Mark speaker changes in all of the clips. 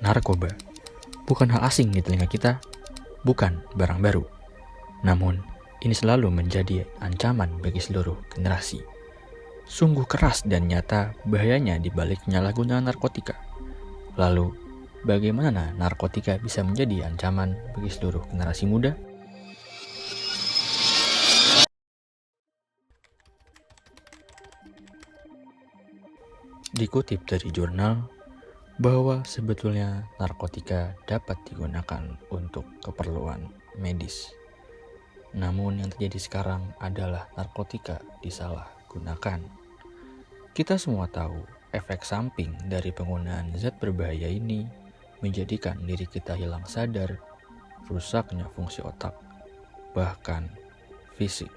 Speaker 1: narkoba bukan hal asing di telinga kita, bukan barang baru. Namun, ini selalu menjadi ancaman bagi seluruh generasi. Sungguh keras dan nyata bahayanya di balik penyalahgunaan narkotika. Lalu, bagaimana narkotika bisa menjadi ancaman bagi seluruh generasi muda? Dikutip dari jurnal, bahwa sebetulnya narkotika dapat digunakan untuk keperluan medis. Namun yang terjadi sekarang adalah narkotika disalahgunakan. Kita semua tahu efek samping dari penggunaan zat berbahaya ini menjadikan diri kita hilang sadar, rusaknya fungsi otak, bahkan fisik.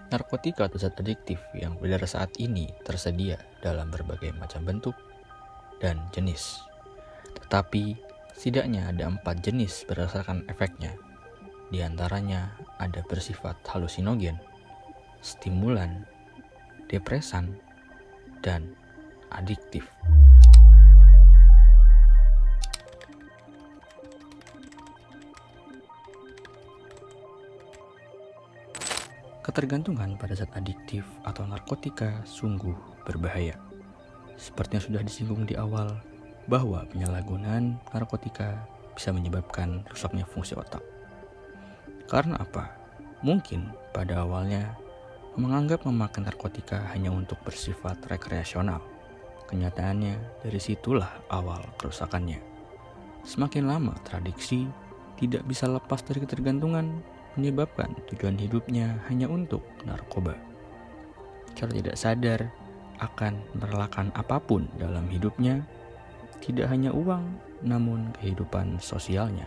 Speaker 1: Narkotika atau zat adiktif yang beredar saat ini tersedia dalam berbagai macam bentuk dan jenis. Tetapi setidaknya ada 4 jenis berdasarkan efeknya. Di antaranya ada bersifat halusinogen, stimulan, depresan, dan adiktif. Ketergantungan pada zat adiktif atau narkotika sungguh berbahaya. Seperti yang sudah disinggung di awal, bahwa penyalahgunaan narkotika bisa menyebabkan rusaknya fungsi otak. Karena apa? Mungkin pada awalnya menganggap memakai narkotika hanya untuk bersifat rekreasional. Kenyataannya dari situlah awal kerusakannya. Semakin lama tradisi tidak bisa lepas dari ketergantungan, menyebabkan tujuan hidupnya hanya untuk narkoba. Secara tidak sadar akan merelakan apapun dalam hidupnya, tidak hanya uang, namun kehidupan sosialnya.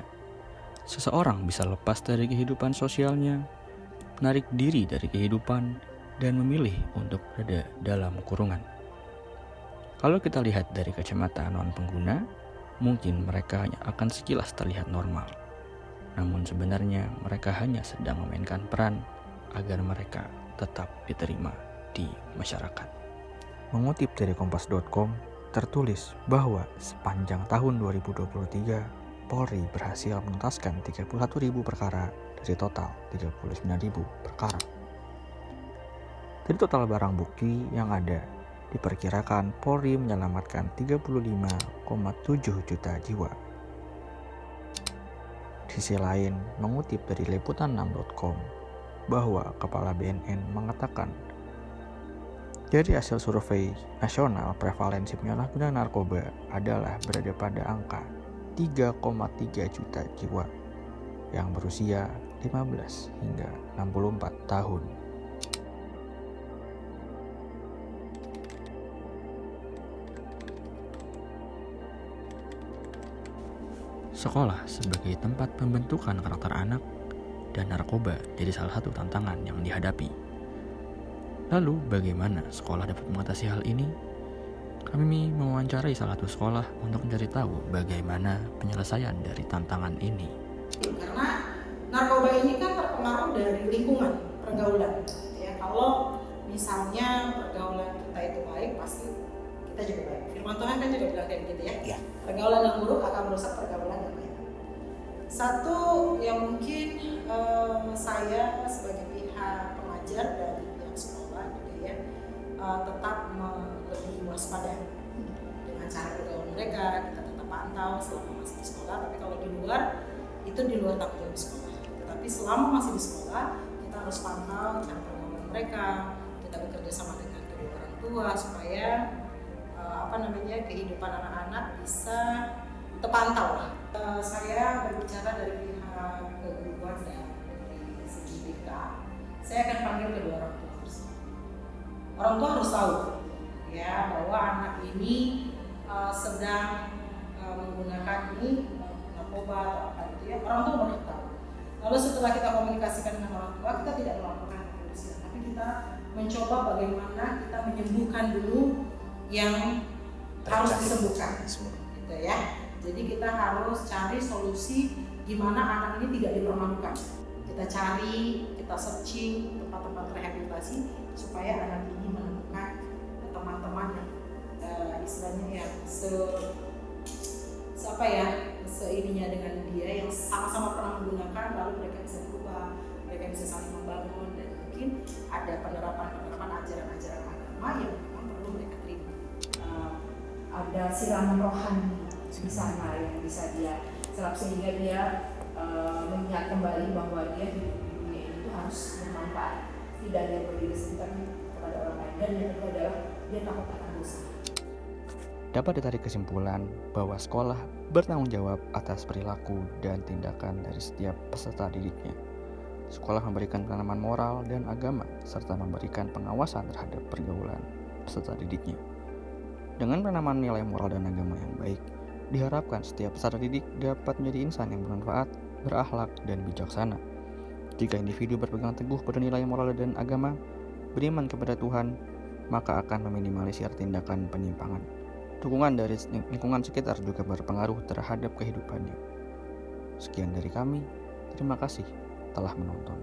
Speaker 1: Seseorang bisa lepas dari kehidupan sosialnya, menarik diri dari kehidupan, dan memilih untuk berada dalam kurungan. Kalau kita lihat dari kacamata non-pengguna, mungkin mereka akan sekilas terlihat normal. Namun sebenarnya mereka hanya sedang memainkan peran agar mereka tetap diterima di masyarakat. Mengutip dari kompas.com, tertulis bahwa sepanjang tahun 2023, Polri berhasil menuntaskan 31.000 perkara dari total 39.000 perkara. Dari total barang bukti yang ada, diperkirakan Polri menyelamatkan 35,7 juta jiwa. Di sisi lain, mengutip dari liputan6.com, bahwa Kepala BNN mengatakan dari hasil survei nasional prevalensi penyalahgunaan narkoba adalah berada pada angka 3,3 juta jiwa yang berusia 15 hingga 64 tahun. Sekolah sebagai tempat pembentukan karakter anak dan narkoba jadi salah satu tantangan yang dihadapi. Lalu bagaimana sekolah dapat mengatasi hal ini? Kami mewawancarai salah satu sekolah untuk mencari tahu bagaimana penyelesaian dari tantangan ini.
Speaker 2: Karena narkoba ini kan terpengaruh dari lingkungan, pergaulan. Ya, kalau misalnya pergaulan kita itu baik, pasti kita juga baik. Firman Tuhan kan juga bilang kayak gitu ya. Pergaulan yang buruk akan merusak pergaulan yang baik. Satu yang mungkin saya sebagai pihak pengajar dari pihak sekolah gitu ya, tetap lebih waspada dengan cara pergaulan mereka. Kita tetap pantau selama masih di sekolah, tapi kalau di luar itu di luar tanggung jawab sekolah. Tetapi selama masih di sekolah, kita harus pantau cara pergaulan mereka. Kita bekerja sama dengan kedua orang tua supaya kehidupan anak-anak bisa terpantau. Saya berbicara dari pihak keguruan dan dari segi BK. Saya akan panggil kedua orang tua bersama. Orang tua harus tahu ya bahwa anak ini sedang menggunakan ini narkoba atau apa itu ya. Orang tua harus tahu. Lalu setelah kita komunikasikan dengan orang tua, kita tidak melakukan kepolisian, tapi kita mencoba bagaimana kita menyembuhkan dulu yang harus disembuhkan, gitu ya. Jadi kita harus cari solusi gimana anak ini tidak dipermalukan. Kita cari, kita searching tempat-tempat rehabilitasi supaya anak ini menemukan teman-teman yang istilahnya yang seininya dengan dia yang sama-sama pernah menggunakan, lalu mereka bisa berubah, mereka bisa saling membangun, dan mungkin ada penerapan ajaran-ajaran agama yang memang perlu mereka terima. Ada siraman rohani di sana yang bisa dia serap sehingga dia mengingat kembali bahwa dia hidup di dunia itu harus bermanfaat, tidak hanya berdiri sendiri kepada orang lain, dan yang kedua adalah dia takut akan dosa.
Speaker 1: Dapat ditarik kesimpulan bahwa sekolah bertanggung jawab atas perilaku dan tindakan dari setiap peserta didiknya. Sekolah memberikan penanaman moral dan agama, serta memberikan pengawasan terhadap pergaulan peserta didiknya. Dengan penanaman nilai moral dan agama yang baik, diharapkan setiap peserta didik dapat menjadi insan yang bermanfaat, berakhlak, dan bijaksana. Jika individu berpegang teguh pada nilai moral dan agama, beriman kepada Tuhan, maka akan meminimalisir tindakan penyimpangan. Dukungan dari lingkungan sekitar juga berpengaruh terhadap kehidupannya. Sekian dari kami, terima kasih telah menonton.